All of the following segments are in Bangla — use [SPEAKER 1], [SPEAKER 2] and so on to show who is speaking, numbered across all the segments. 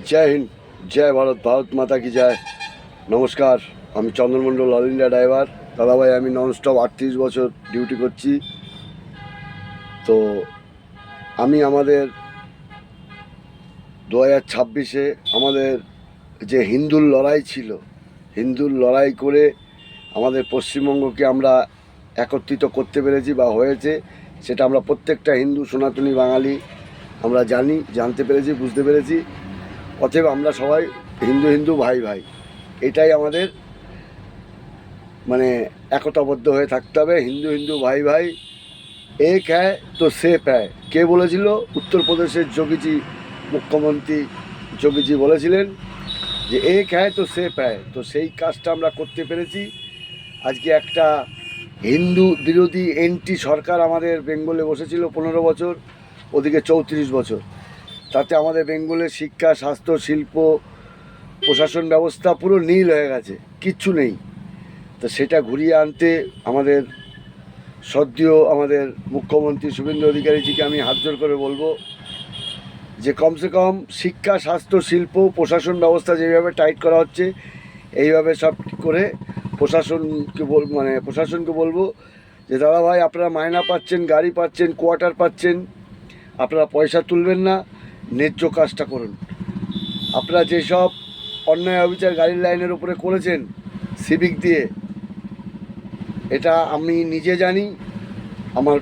[SPEAKER 1] জয় হিন্দ, জয় ভারত, ভারত মাতা কি জয়। নমস্কার, আমি চন্দ্রমণ্ডল অল ইন্ডিয়া ড্রাইভার। দাদাভাই, আমি ননস্টপ 38 বছর ডিউটি করছি। তো আমি আমাদের 2026-এ আমাদের যে হিন্দুর লড়াই ছিল, হিন্দুর লড়াই করে আমাদের পশ্চিমবঙ্গকে আমরা একত্রিত করতে পেরেছি বা হয়েছে, সেটা আমরা প্রত্যেকটা হিন্দু সনাতনী বাঙালি আমরা জানতে পেরেছি, বুঝতে পেরেছি। অতএব আমরা সবাই হিন্দু হিন্দু ভাই ভাই, এটাই আমাদের মানে একতাবদ্ধ হয়ে থাকতে হবে। হিন্দু হিন্দু ভাই ভাই, এক হ্যায় তো সেফ হ্যায়। কে বলেছিল? উত্তরপ্রদেশের যোগীজি, মুখ্যমন্ত্রী যোগীজি বলেছিলেন যে এক হ্যায় তো সেফ হ্যায়। তো সেই কাজটা আমরা করতে পেরেছি। আজকে একটা হিন্দু বিরোধী এন্টি সরকার আমাদের বেঙ্গলে বসেছিল 15 বছর, ওদিকে 34 বছর। তাতে আমাদের বেঙ্গলের শিক্ষা, স্বাস্থ্য, শিল্প, প্রশাসন ব্যবস্থা পুরো নীল হয়ে গেছে, কিচ্ছু নেই। তো সেটা ঘুরিয়ে আনতে আমাদের সদ্যীয় আমাদের মুখ্যমন্ত্রী শুভেন্দু অধিকারীজিকে আমি হাত জোর করে বলবো যে কমসে কম শিক্ষা, স্বাস্থ্য, শিল্প, প্রশাসন ব্যবস্থা যেভাবে টাইট করা হচ্ছে, এইভাবে সব করে প্রশাসনকে বলবো যে দাদা ভাই, আপনারা মায়না পাচ্ছেন, গাড়ি পাচ্ছেন, কোয়ার্টার পাচ্ছেন, আপনারা পয়সা তুলবেন না, ন্যায্য কাজটা করুন। আপনারা যেসব অন্যায় অবিচার গাড়ির লাইনের উপরে করেছেন সিভিক দিয়ে, এটা আমি নিজে জানি। আমার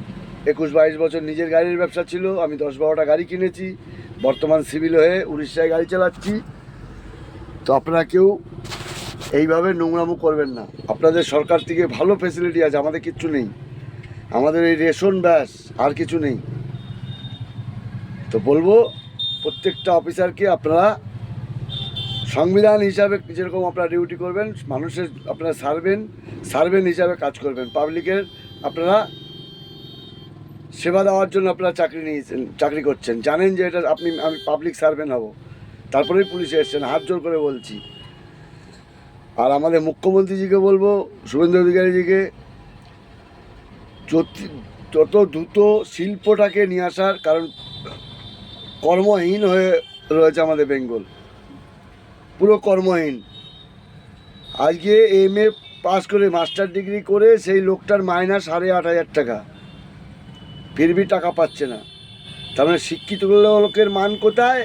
[SPEAKER 1] 21-22 বছর নিজের গাড়ির ব্যবসা ছিল, আমি 10-12টা গাড়ি কিনেছি, বর্তমান সিভিল হয়ে উড়িষ্যায় গাড়ি চালাচ্ছি। তো আপনারা কেউ এইভাবে নোংরামো করবেন না। আপনাদের সরকার থেকে ভালো ফেসিলিটি আছে, আমাদের কিচ্ছু নেই। আমাদের এই রেশন ব্যাস, আর কিছু নেই। তো বলবো প্রত্যেকটা অফিসারকে, আপনারা সংবিধান হিসাবে যেরকম আপনারা ডিউটি করবেন, মানুষের আপনারা সার্ভেন্ট হিসাবে কাজ করবেন। পাবলিকের আপনারা সেবা দেওয়ার জন্য আপনারা চাকরি করছেন, জানেন যে এটা আমি পাবলিক সার্ভেন্ট হব, তারপরেই পুলিশে এসছেন। হাত জোর করে বলছি। আর আমাদের মুখ্যমন্ত্রীজিকে বলবো, শুভেন্দু অধিকারীজিকে, যত দ্রুত শিল্পটাকে নিয়ে আসার, কারণ কর্মহীন হয়ে রয়েছে আমাদের বেঙ্গল, পুরো কর্মহীন। আজকে MA পাস করে, মাস্টার ডিগ্রি করে সেই লোকটার মাইনা 8,500 টাকা, ফিরবি টাকা পাচ্ছে না। তার মানে শিক্ষিত লোকের মান কোথায়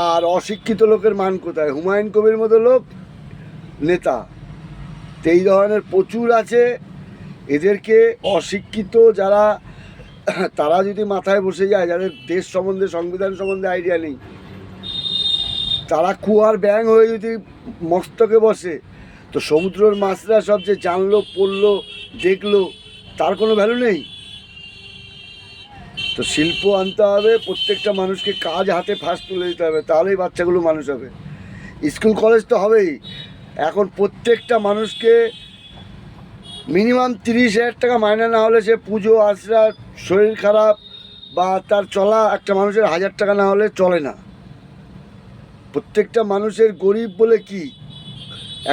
[SPEAKER 1] আর অশিক্ষিত লোকের মান কোথায়? হুমায়ুন কবির মতো লোক নেতা, তো এই ধরনের প্রচুর আছে। এদেরকে অশিক্ষিত যারা, তারা যদি মাথায় বসে যায়, যাদের দেশ সম্বন্ধে, সংবিধান সম্বন্ধে আইডিয়া নেই, তারা কুয়ার ব্যাং হয়ে যদি মস্তকে বসে, তো সমুদ্রের মাছরা সব যে জানলো, পড়লো, দেখলো, তার কোনো ভ্যালু নেই। তো শিল্প আনতে হবে, প্রত্যেকটা মানুষকে কাজ হাতে ফার্স্ট তুলে দিতে হবে, তাহলেই বাচ্চাগুলো মানুষ হবে। স্কুল কলেজ তো হবেই। এখন প্রত্যেকটা মানুষকে মিনিমাম 30,000 টাকা মাইনে না হলে, সে পুজো আশ্রা, শরীর খারাপ বা তার চলা, একটা মানুষের 1,000 টাকা না হলে চলে না। প্রত্যেকটা মানুষের গরিব বলে কি,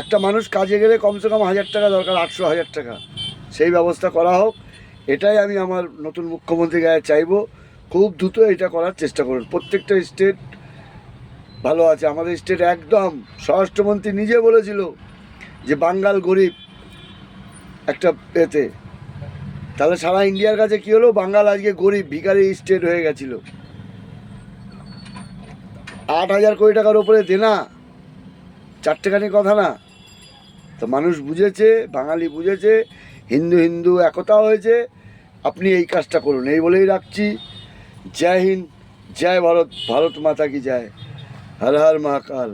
[SPEAKER 1] একটা মানুষ কাজে গেলে কমসে কম 1,000 টাকা দরকার, 800-1,000 টাকা, সেই ব্যবস্থা করা হোক। এটাই আমি আমার নতুন মুখ্যমন্ত্রীর গায়ে চাইবো। খুব দ্রুত এটা করার চেষ্টা করুন। প্রত্যেকটা স্টেট ভালো আছে, আমাদের স্টেট একদম, স্বরাষ্ট্রমন্ত্রী নিজে বলেছিল যে বাঙ্গাল গরিব একটা এতে। তাহলে সারা ইন্ডিয়ার কাছে কী হলো? বাঙ্গাল আজকে গরিব, ভিখারি স্টেট হয়ে গেছিলো। 8,000 কোটি টাকার উপরে দেনা, চারটেখানি কথা না। তো মানুষ বুঝেছে, বাঙালি বুঝেছে, হিন্দু হিন্দু একতা হয়েছে। আপনি এই কাজটা করুন, এই বলেই রাখছি। জয় হিন্দ, জয় ভারত, ভারত মাতা কি জয়। হর হর মহাকাল।